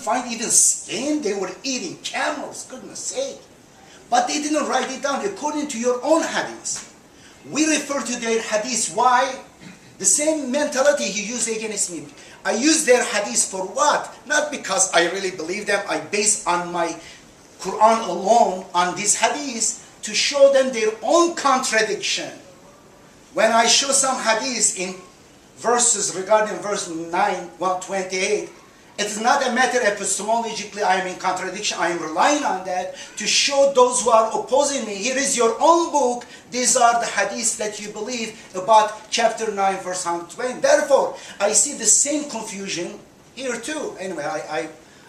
find even skin. They were eating camels, goodness sake. But they didn't write it down according to your own hadith. We refer to their hadith. Why? The same mentality he used against me. I use their hadith for what? Not because I really believe them. I base on my Quran alone on these hadiths to show them their own contradiction. When I show some hadiths in verses regarding verse 9, 128, it is not a matter epistemologically I am in contradiction. I am relying on that to show those who are opposing me. Here is your own book. These are the hadiths that you believe about chapter 9, verse 120. Therefore, I see the same confusion here too. Anyway,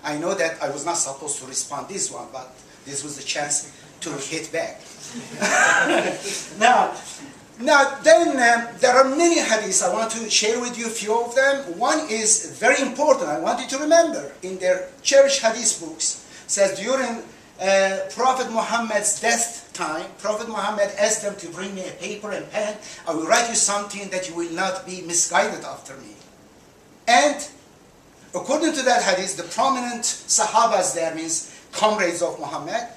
I know that I was not supposed to respond this one, but this was the chance to hit back. Now, there are many hadiths. I want to share with you a few of them. One is very important. I want you to remember. In their cherished hadith books, says during Prophet Muhammad's death time, Prophet Muhammad asked them to bring me a paper and pen. I will write you something that you will not be misguided after me. And according to that hadith, the prominent Sahabas there means comrades of Muhammad,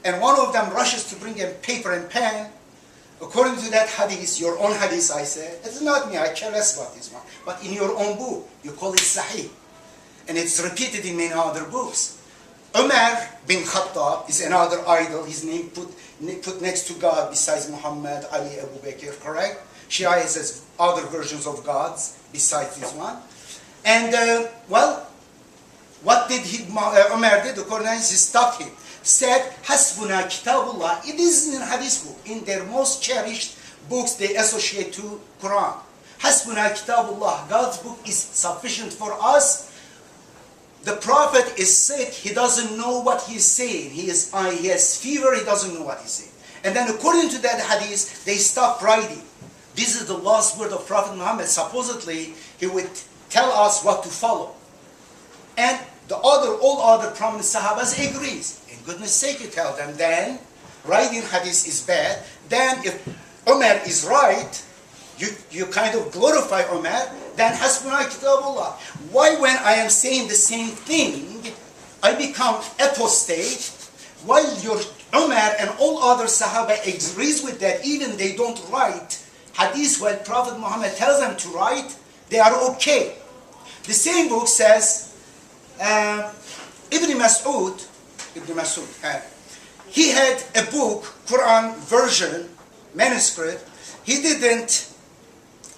and one of them rushes to bring a paper and pen. According to that hadith, your own hadith, I said, it's not me, I care less about this one. But in your own book, you call it Sahih. And it's repeated in many other books. Umar bin Khattab is another idol. His name put next to God besides Muhammad, Ali, Abu Bakr, correct? Shia has other versions of gods besides this one. And, what did Umar did? According to this, he stopped him. Said, Hasbuna Kitabullah. It is in hadith book. In their most cherished books, they associate to Quran. Hasbuna Kitabullah. God's book is sufficient for us. The Prophet is sick. He doesn't know what he's saying. He has fever. He doesn't know what he's saying. And then according to that hadith, they stop writing. This is the last word of Prophet Muhammad. Supposedly, he would tell us what to follow. And all other prominent Sahabas agrees. In goodness sake, you tell them, then writing hadith is bad. Then if Umar is right, you kind of glorify Umar, then Hasbuna Kitabullah. Why when I am saying the same thing, I become apostate, while your Umar and all other Sahaba agrees with that, even they don't write hadith while Prophet Muhammad tells them to write, they are okay. The same book says, Ibn Mas'ud, he had a book, Quran version, manuscript. He didn't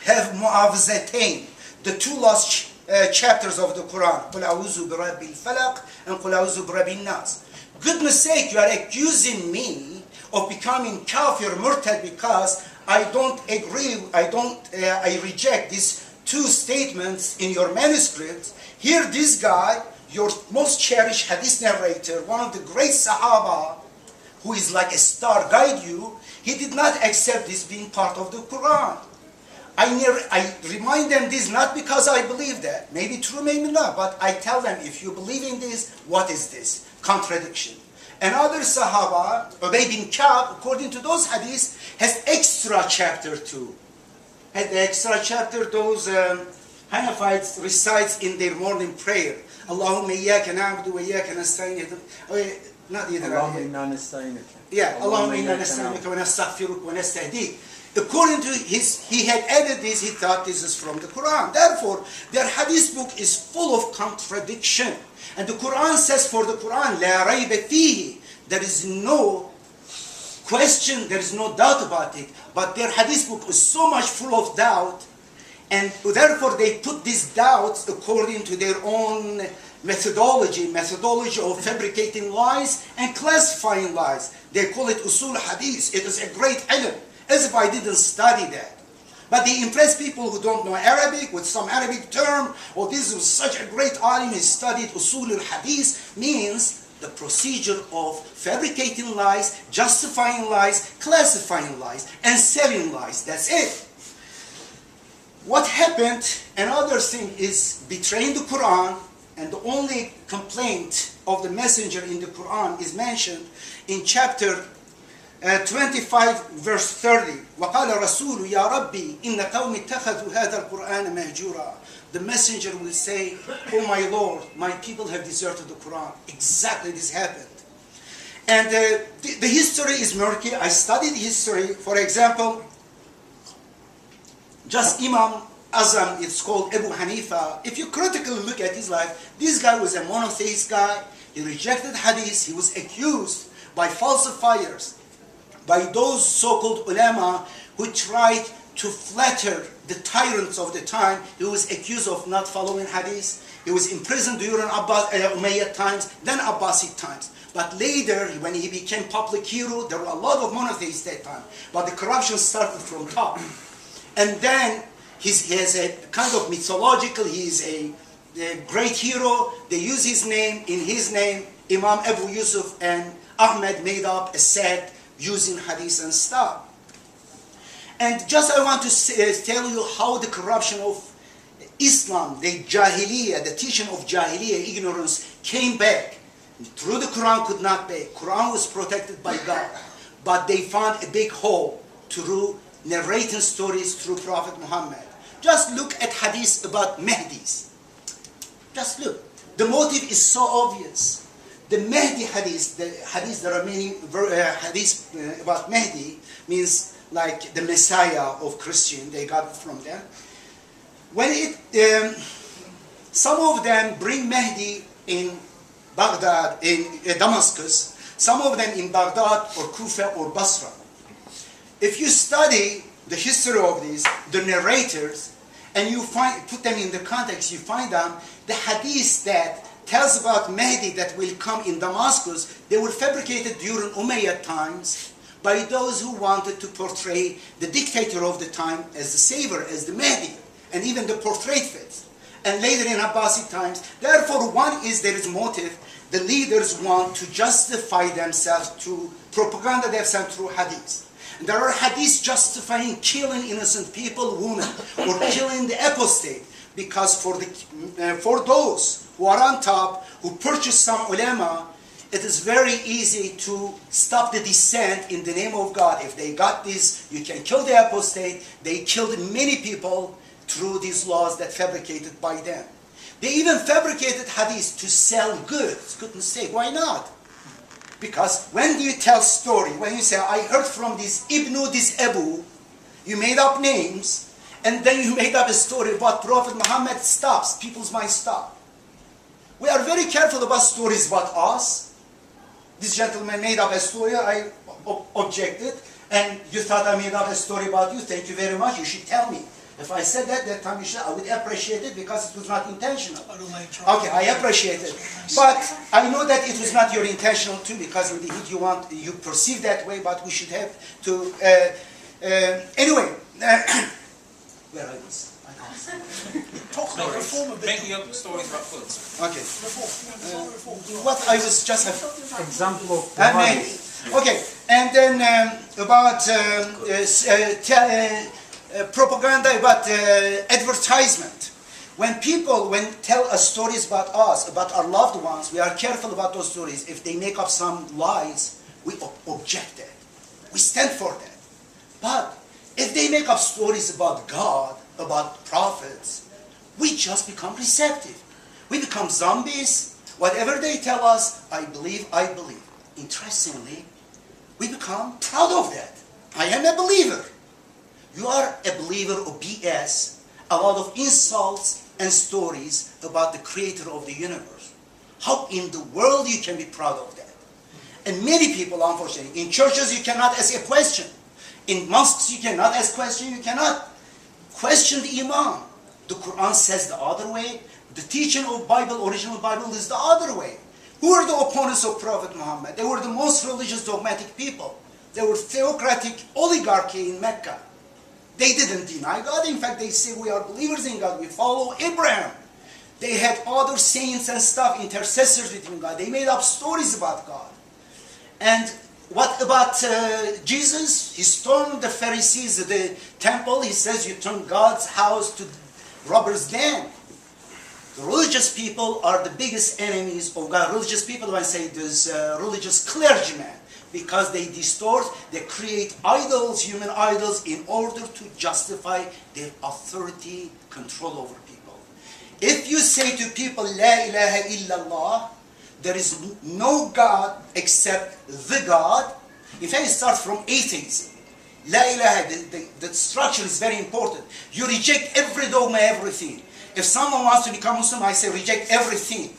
have Mu'awzatain, the two last chapters of the Quran, Qul a'udhu bi rabbil falaq and Qul a'udhu bi rabbin nas. Goodness sake, you are accusing me of becoming kafir, murtad, because I don't agree, I reject these two statements in your manuscript. Here this guy, your most cherished hadith narrator, one of the great Sahaba, who is like a star, guide you, he did not accept this being part of the Quran. I remind them this not because I believe that, maybe true, maybe not, but I tell them, if you believe in this, what is this? Contradiction. Another Sahaba, Ubay bin Ka'b, according to those hadiths, has extra chapter too. Had the extra chapter, those Hanafites recites in their morning prayer. Allahumma iyyaka na'budu wa iyyaka nasta'in. Not either. Allahumma inna nasta'inuka. Yeah, Allahumma inna nasta'inuka wa nastaghfiruka wa nastahdik. According to he had added this, he thought this is from the Quran. Therefore, their hadith book is full of contradiction. And the Quran says for the Quran, La rayba fihi. There is no question, there is no doubt about it. But their hadith book is so much full of doubt. And therefore they put these doubts according to their own methodology of fabricating lies and classifying lies. They call it usul hadith. It is a great ilm, as if I didn't study that. But they impress people who don't know Arabic with some Arabic term, or this is such a great alim, he studied usul al-hadith, means the procedure of fabricating lies, justifying lies, classifying lies, and selling lies. That's it. What happened, another thing, is betraying the Quran, and the only complaint of the messenger in the Quran is mentioned in chapter 25 verse 30. وَقَالَ رَسُولُ يَا رَبِّي إِنَّ قَوْمِ اتَّخَذُوا هَذَا الْقُرْآنَ مَهْجُورًا the messenger will say, "Oh my Lord, my people have deserted the Quran." Exactly this happened. And the history is murky. I studied history. For example, just Imam Azam, it's called Abu Hanifa. If you critically look at his life, this guy was a monotheist guy. He rejected hadith. He was accused by falsifiers, by those so-called ulema who tried to flatter the tyrants of the time. He was accused of not following hadith. He was imprisoned during Umayyad times, then Abbasid times. But later, when he became public hero, there were a lot of monotheists at that time. But the corruption started from top. And then he has a kind of mythological, he is a great hero. They use his name. In his name, Imam Abu Yusuf and Ahmed made up a sect using hadith and stuff. And just I want to tell you how the corruption of Islam, the Jahiliya, the teaching of Jahiliya, ignorance, came back. Through the Quran could not be. Quran was protected by God. But they found a big hole through narrating stories through Prophet Muhammad. Just look at hadith about Mehdis. Just look. The motive is so obvious. The Mehdi hadith, there are many hadiths about Mehdi, means like the Messiah of Christian, they got it from them. When some of them bring Mehdi in Baghdad, in Damascus, some of them in Baghdad or Kufa or Basra. If you study the history of these, the narrators, and you put them in the context, you find them, the hadith that tells about Mehdi that will come in Damascus, they were fabricated during Umayyad times by those who wanted to portray the dictator of the time as the savior, as the Mehdi, and even the portrait fits. And later in Abbasid times, therefore one is there is motive, the leaders want to justify themselves through propaganda themselves through hadith. There are hadiths justifying killing innocent people, women, or killing the apostate, because for those who are on top, who purchase some ulema, it is very easy to stop the descent in the name of God. If they got this, you can kill the apostate. They killed many people through these laws that fabricated by them. They even fabricated hadiths to sell goods. Goodness sake, why not? Because when you tell story, when you say, I heard from this Ibnu, this Abu, you made up names, and then you made up a story about Prophet Muhammad, stops, people's minds stop. We are very careful about stories about us. This gentleman made up a story, I objected, and you thought I made up a story about you, thank you very much, you should tell me. If I said that time, I would appreciate it because it was not intentional. Okay, I appreciate it. But I know that it was not your intentional too, because in the heat you perceive that way, but we should have to... anyway, where I was? Talk about reform a bit. Making up stories about foods. Okay. What I was just... Example of... Okay, and then about... propaganda about advertisement. When people tell us stories about us, about our loved ones, we are careful about those stories. If they make up some lies, we object that. We stand for that. But if they make up stories about God, about prophets, we just become receptive. We become zombies. Whatever they tell us, I believe, I believe. Interestingly, we become proud of that. I am a believer. You are a believer of BS, a lot of insults and stories about the creator of the universe. How in the world you can be proud of that? And many people, unfortunately, in churches you cannot ask a question. In mosques you cannot ask questions. You cannot question the imam. The Quran says the other way. The teaching of Bible, original Bible, is the other way. Who are the opponents of Prophet Muhammad? They were the most religious, dogmatic people. They were theocratic oligarchy in Mecca. They didn't deny God. In fact, they say we are believers in God. We follow Abraham. They had other saints and stuff, intercessors between God. They made up stories about God. And what about Jesus? He stormed the Pharisees, the temple. He says you turn God's house to robbers' den. The religious people are the biggest enemies of God. Religious people, when I say this, religious clergymen. Because they distort, they create idols, human idols, in order to justify their authority, control over people. If you say to people, La ilaha illallah, there is no God except the God. In fact, it starts from atheism. La ilaha, the structure is very important. You reject every dogma, everything. If someone wants to become Muslim, I say reject everything.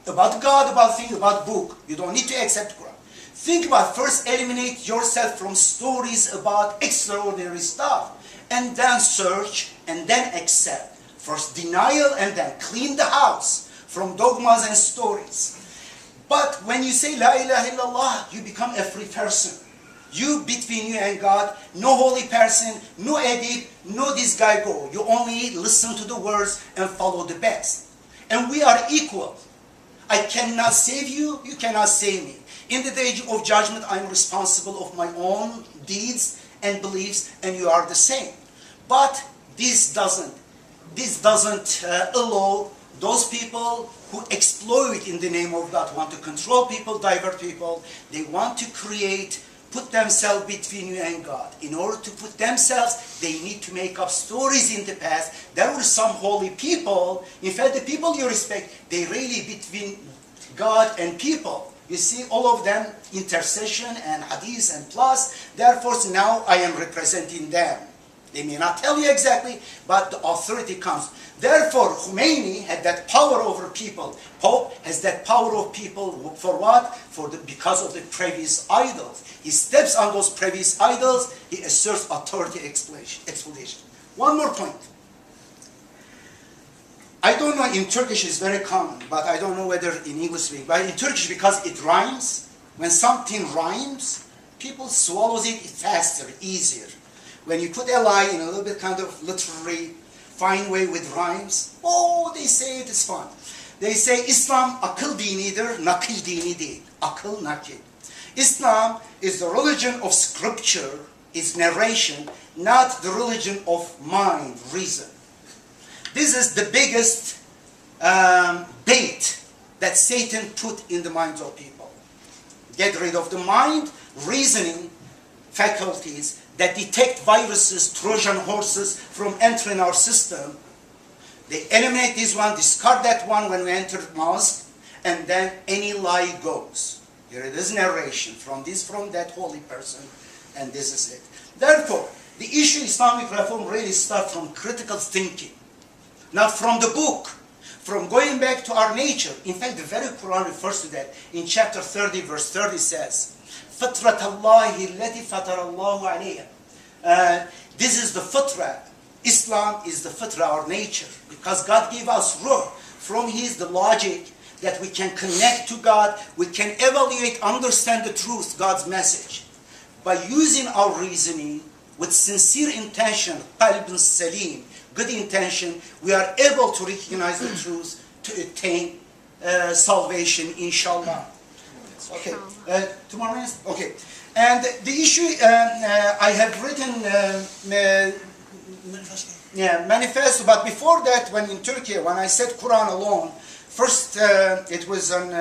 About God, about things, about book. You don't need to accept Quran. Think about first eliminate yourself from stories about extraordinary stuff. And then search and then accept. First denial and then clean the house from dogmas and stories. But when you say La ilaha illallah, you become a free person. You, between you and God, no holy person, no edip, no this guy go. You only listen to the words and follow the best. And we are equal. I cannot save you, you cannot save me. In the day of judgment, I am responsible of my own deeds and beliefs, and you are the same. But this doesn't allow those people who exploit in the name of God, want to control people, divert people. They want to put themselves between you and God. In order to put themselves, they need to make up stories in the past. There were some holy people. In fact, the people you respect, they really between God and people. You see, all of them, intercession and hadith and plus. Therefore, now I am representing them. They may not tell you exactly, but the authority comes. Therefore, Khomeini had that power over people. Pope has that power of people for what? Because of the previous idols. He steps on those previous idols, he asserts authority explanation. One more point. I don't know, in Turkish it's very common, but I don't know whether in English, but in Turkish because it rhymes, when something rhymes, people swallows it faster, easier. When you put a lie in a little bit kind of literary, fine way with rhymes, oh, they say it is fun. They say Islam akıl dinidir, nakil dini değil. Akıl nakil. Islam is the religion of scripture, is narration, not the religion of mind, reason. This is the biggest bait that Satan put in the minds of people. Get rid of the mind, reasoning faculties that detect viruses, Trojan horses from entering our system. They eliminate this one, discard that one when we enter the mosque, and then any lie goes. Here it is narration from this, from that holy person, and this is it. Therefore, the issue Islamic reform really starts from critical thinking, not from the book, from going back to our nature. In fact, the very Quran refers to that. In chapter 30, verse 30 says, فطرة الله التي فطر الله عليها. This is the fitra. Islam is the fitra, our nature. Because God gave us ruh. From His the logic that we can connect to God. We can evaluate, understand the truth, God's message. By using our reasoning with sincere intention, qalb salim, good intention, we are able to recognize the truth to attain salvation, inshallah. Okay, tomorrow is, okay. And the issue, I have written manifesto, but before that, when in Turkey, when I said Quran alone, first, it was on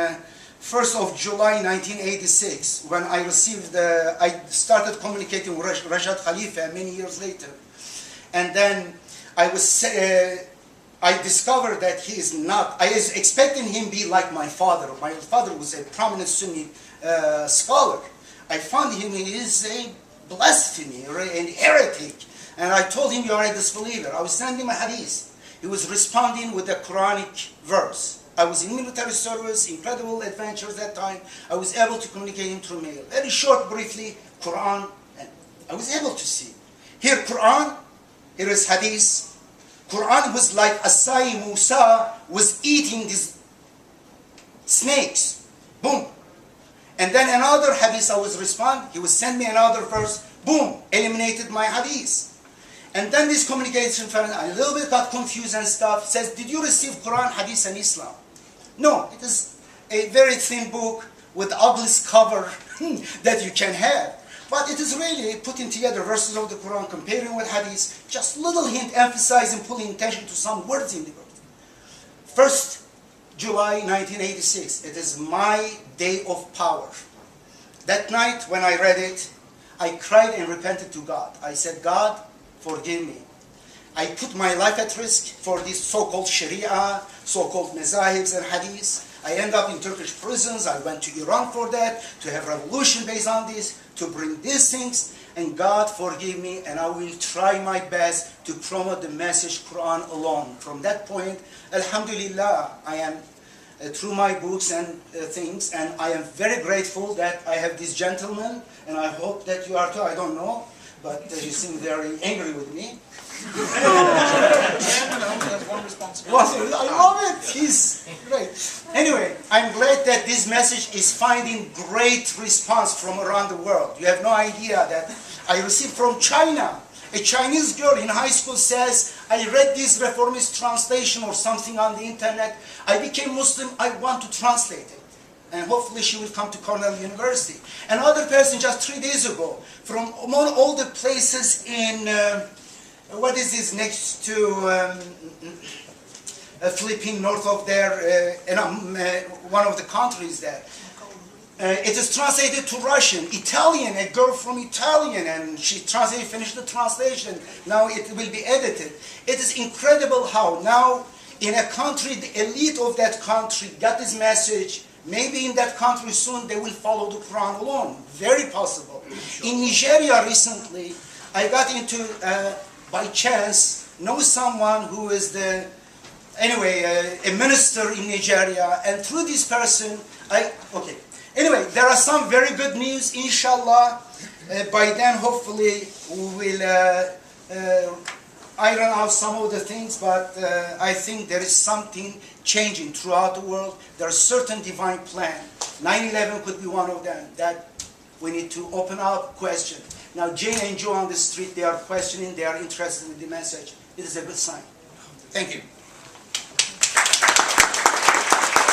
1st of July 1986, when I received, I started communicating with Rashad Khalifa many years later. And then I discovered that he is not, I was expecting him to be like my father. My father was a prominent Sunni scholar. I found him, he is a blasphemer, an heretic. And I told him, you are a disbeliever. I was sending him a hadith. He was responding with a Quranic verse. I was in military service, incredible adventures that time. I was able to communicate him through mail. Very short, briefly, Quran, and I was able to see. Here Quran, here is hadith. Quran was like Asai Musa was eating these snakes. Boom. And then another hadith I was responding. He would send me another verse. Boom. Eliminated my hadith. And then this communication, I a little bit got confused and stuff. Says, did you receive Quran, hadith, and Islam? No. It is a very thin book with the ugliest cover that you can have. But it is really putting together verses of the Quran, comparing with hadith, just little hint, emphasizing, pulling attention to some words in the book. 1st July 1986, it is my day of power. That night when I read it, I cried and repented to God. I said, God, forgive me. I put my life at risk for this so-called Sharia, so-called Mazahibs and Hadiths. I end up in Turkish prisons. I went to Iran for that, to have revolution based on this, to bring these things. And God forgive me, and I will try my best to promote the message Quran alone. From that point, Alhamdulillah, I am through my books and things, and I am very grateful that I have this gentleman, and I hope that you are too. I don't know, but you seem very angry with me. I love it. He's great. Anyway, I'm glad that this message is finding great response from around the world. You have no idea that I received from China. A Chinese girl in high school says, I read this reformist translation or something on the internet. I became Muslim. I want to translate it. And hopefully she will come to Cornell University. Another person just 3 days ago, from among all the places in, what is this next to Philippines, north of there, one of the countries there. It is translated to Russian, Italian, a girl from Italian, and she translated, finished the translation. Now it will be edited. It is incredible how now in a country, the elite of that country got this message. Maybe in that country soon they will follow the Quran alone. Very possible. In Nigeria recently, I got into, by chance, know someone who is a minister in Nigeria, and through this person, Anyway, there are some very good news, inshallah. By then, hopefully, we will iron out some of the things, but I think there is something changing throughout the world. There is certain divine plan. 9/11 could be one of them that we need to open up, question. Now, Jane and Joe on the street, they are questioning, they are interested in the message. It is a good sign. Thank you.